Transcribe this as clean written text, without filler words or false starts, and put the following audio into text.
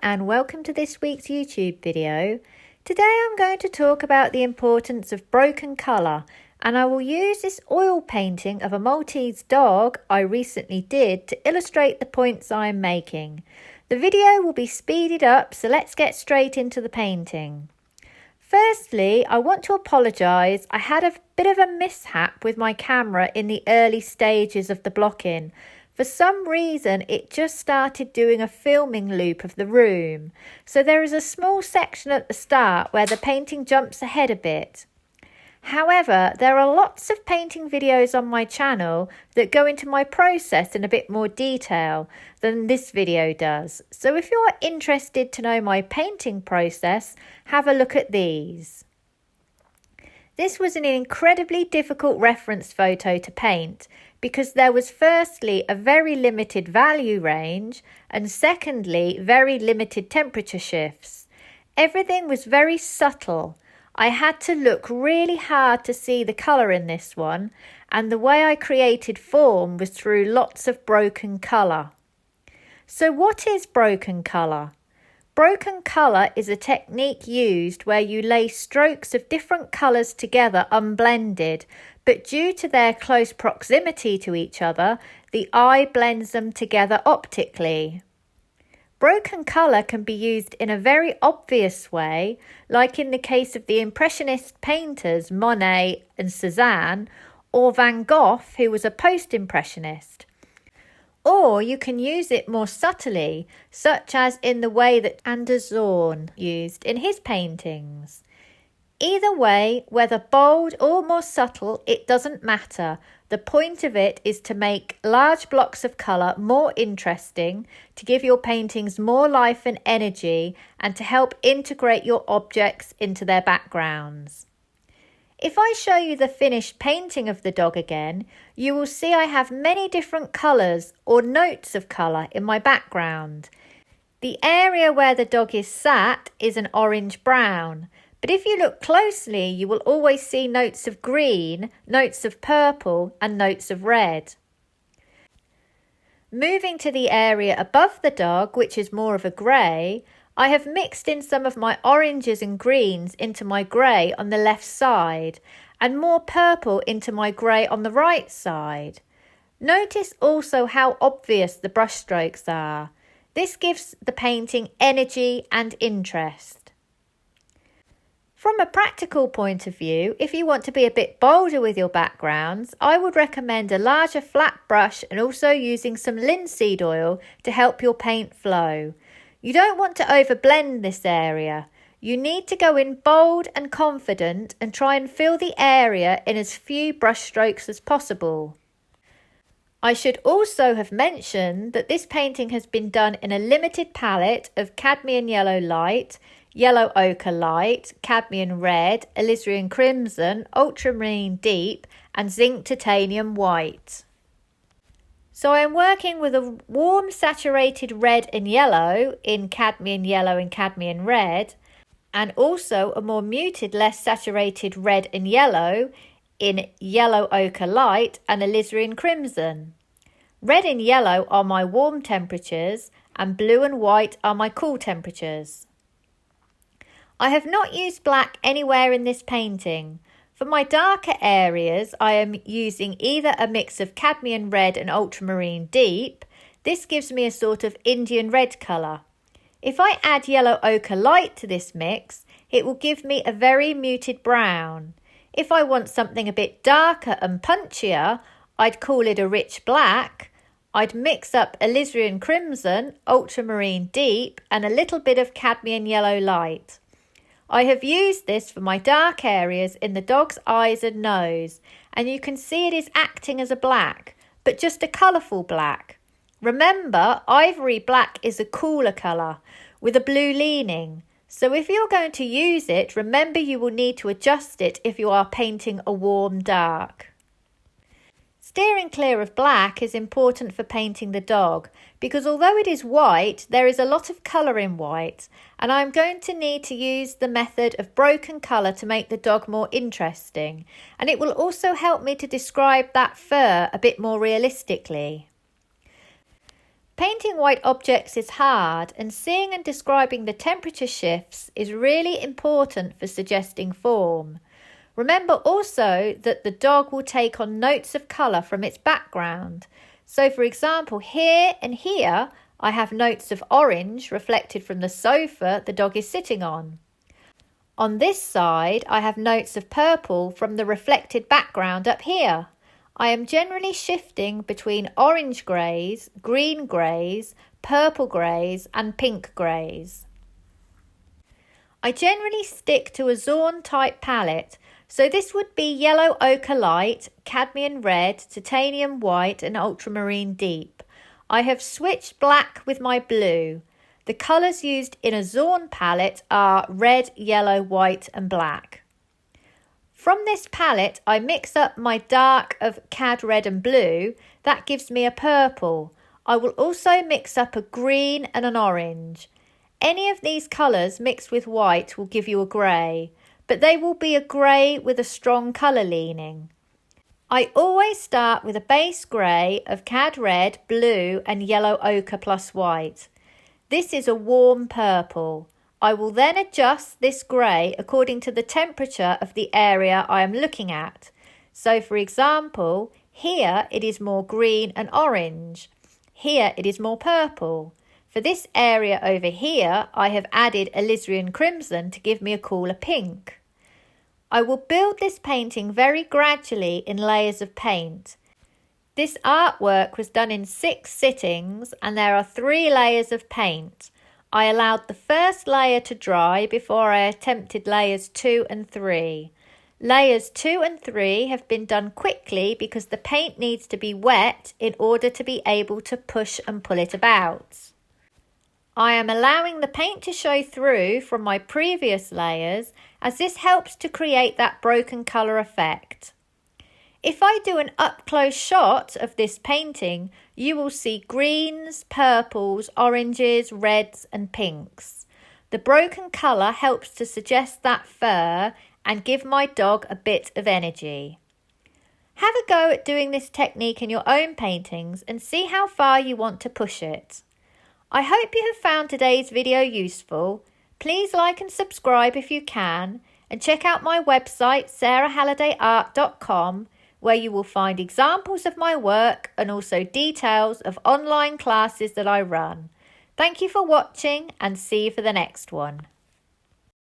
and welcome to this week's YouTube video. Today I'm going to talk about the importance of broken colour, and I will use this oil painting of a Maltese dog I recently did to illustrate the points I am making. The video will be speeded up, so let's get straight into the painting. Firstly, I want to apologise. I had a bit of a mishap with my camera in the early stages of the block-in. For some reason, it just started doing a filming loop of the room. So there is a small section at the start where the painting jumps ahead a bit. However, there are lots of painting videos on my channel that go into my process in a bit more detail than this video does. So if you are interested to know my painting process, have a look at these. This was an incredibly difficult reference photo to paint because there was firstly a very limited value range and secondly very limited temperature shifts. Everything was very subtle. I had to look really hard to see the colour in this one, and the way I created form was through lots of broken colour. So what is broken colour? Broken colour is a technique used where you lay strokes of different colours together unblended, but due to their close proximity to each other, the eye blends them together optically. Broken colour can be used in a very obvious way, like in the case of the Impressionist painters Monet and Cézanne, or Van Gogh, who was a post-Impressionist. Or you can use it more subtly, such as in the way that Zorn used in his paintings. Either way, whether bold or more subtle, it doesn't matter. The point of it is to make large blocks of colour more interesting, to give your paintings more life and energy, and to help integrate your objects into their backgrounds. If I show you the finished painting of the dog again, you will see I have many different colours or notes of colour in my background. The area where the dog is sat is an orange-brown. But if you look closely, you will always see notes of green, notes of purple and notes of red. Moving to the area above the dog, which is more of a grey, I have mixed in some of my oranges and greens into my grey on the left side and more purple into my grey on the right side. Notice also how obvious the brushstrokes are. This gives the painting energy and interest. From a practical point of view, if you want to be a bit bolder with your backgrounds, I would recommend a larger flat brush and also using some linseed oil to help your paint flow. You don't want to overblend this area. You need to go in bold and confident and try and fill the area in as few brush strokes as possible. I should also have mentioned that this painting has been done in a limited palette of cadmium yellow light, yellow ochre light, cadmium red, alizarin crimson, ultramarine deep and zinc titanium white. So I am working with a warm saturated red and yellow in cadmium yellow and cadmium red, and also a more muted, less saturated red and yellow in yellow ochre light and alizarin crimson. Red and yellow are my warm temperatures and blue and white are my cool temperatures. I have not used black anywhere in this painting. For my darker areas, I am using either a mix of cadmium red and ultramarine deep. This gives me a sort of Indian red colour. If I add yellow ochre light to this mix, it will give me a very muted brown. If I want something a bit darker and punchier, I'd call it a rich black. I'd mix up alizarin crimson, ultramarine deep and a little bit of cadmium yellow light. I have used this for my dark areas in the dog's eyes and nose, and you can see it is acting as a black, but just a colourful black. Remember, ivory black is a cooler colour with a blue leaning, so if you're going to use it, remember you will need to adjust it if you are painting a warm dark. Steering clear of black is important for painting the dog because although it is white, there is a lot of colour in white, and I'm going to need to use the method of broken colour to make the dog more interesting, and it will also help me to describe that fur a bit more realistically. Painting white objects is hard, and seeing and describing the temperature shifts is really important for suggesting form. Remember also that the dog will take on notes of colour from its background. So for example, here and here I have notes of orange reflected from the sofa the dog is sitting on. On this side I have notes of purple from the reflected background up here. I am generally shifting between orange greys, green greys, purple greys and pink greys. I generally stick to a Zorn type palette, so this would be yellow ochre light, cadmium red, titanium white and ultramarine deep. I have switched black with my blue. The colours used in a Zorn palette are red, yellow, white and black. From this palette, I mix up my dark of cad red and blue. That gives me a purple. I will also mix up a green and an orange. Any of these colours mixed with white will give you a grey, but they will be a grey with a strong colour leaning. I always start with a base grey of cad red, blue and yellow ochre plus white. This is a warm purple. I will then adjust this grey according to the temperature of the area I am looking at. So for example, here it is more green and orange. Here it is more purple. For this area over here, I have added alizarin crimson to give me a cooler pink. I will build this painting very gradually in layers of paint. This artwork was done in 6 sittings and there are 3 layers of paint. I allowed the first layer to dry before I attempted layers 2 and 3. Layers 2 and 3 have been done quickly because the paint needs to be wet in order to be able to push and pull it about. I am allowing the paint to show through from my previous layers as this helps to create that broken colour effect. If I do an up-close shot of this painting, you will see greens, purples, oranges, reds and pinks. The broken colour helps to suggest that fur and give my dog a bit of energy. Have a go at doing this technique in your own paintings and see how far you want to push it. I hope you have found today's video useful. Please like and subscribe if you can, and check out my website sarahhallidayart.com, where you will find examples of my work and also details of online classes that I run. Thank you for watching and see you for the next one.